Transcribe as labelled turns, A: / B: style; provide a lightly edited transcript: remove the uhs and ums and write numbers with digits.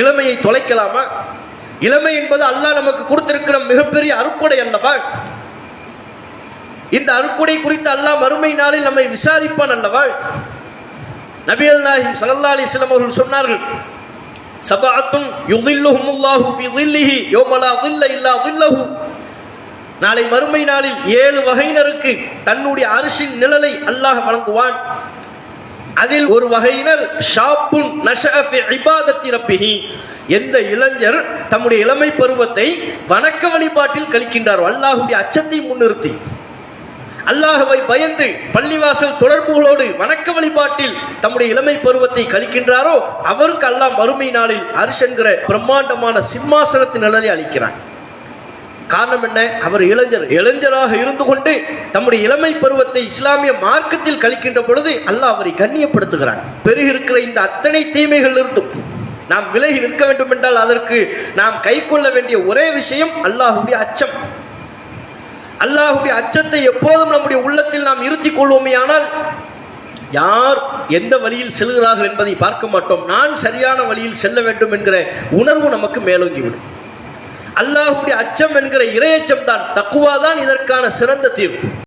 A: இளமையை தொலைக்கலாமா? இளமை என்பது அல்லாஹ் நமக்கு கொடுத்திருக்கிற மிகப்பெரிய அருட்கொடை அல்லவா? இந்த அருட்கொடை குறித்து அல்லாஹ் மறுமை நாளில் நம்மை விசாரிப்பான் அல்லவா? நபிகள் நாயகம் ஸல்லல்லாஹு அலைஹி வஸல்லம் அவர்கள் சொன்னார்கள், சபஅத்துன் யுதில்லுஹுமுல்லாஹு ஃபீ ظில்லிஹி யௌம லா ظில்ல இல்லா ظில்லஹு. நாளை மறுமை நாளில் 7 வகையினருக்கு தன்னுடைய அரிசின் நிழலை அல்லாஹ் வழங்குவான். அதில் ஒரு வகையினர் ஷாப்புன் நஷஅ ஃபீ இபாதத்தி ரப்பிஹி, எந்த இளைஞர் தம்முடைய இளமை பருவத்தை வணக்க வழிபாட்டில் கழிக்கின்றாரோ, அல்லாஹ்வுடைய அச்சத்தை முன்னிறுத்தி அல்லாஹ்வை பயந்து பள்ளிவாசல் தொடர்புகளோடு வணக்க வழிபாட்டில் தம்முடைய இளமை பருவத்தை கழிக்கின்றாரோ அவருக்கு அல்லாஹ் மறுமை நாளில் அரிஷ் என்கிற பிரம்மாண்டமான சிம்மாசனத்தின் நிழலை அளிக்கிறான். காரணம் என்ன? அவர் இளைஞராக இருந்து கொண்டு தம்முடைய இளமை பருவத்தை இஸ்லாமிய மார்க்கத்தில் கழிக்கின்ற பொழுது அல்லாஹ் அவரை கண்ணியப்படுத்துகிறான். பெருகி இருக்கிற இந்த அத்தனை தீமைகள் இருந்தும் நாம் விலகி நிற்க வேண்டும் என்றால் அதற்கு நாம் கை கொள்ள வேண்டிய ஒரே விஷயம் அல்லாஹ்வுடைய அச்சம். அல்லாஹ்வுடைய அச்சத்தை எப்போதும் நம்முடைய உள்ளத்தில் நாம் இருத்திக் கொள்வோமே ஆனால் யார் எந்த வழியில் செல்கிறார்கள் என்பதை பார்க்க மாட்டோம். நான் சரியான வழியில் செல்ல வேண்டும் என்கிற உணர்வு நமக்கு மேலோங்கிவிடும். அல்லாஹ்வுடைய அச்சம் என்கிற இறையச்சம் தான், தக்குவா தான் இதற்கான சிறந்த தீர்வு.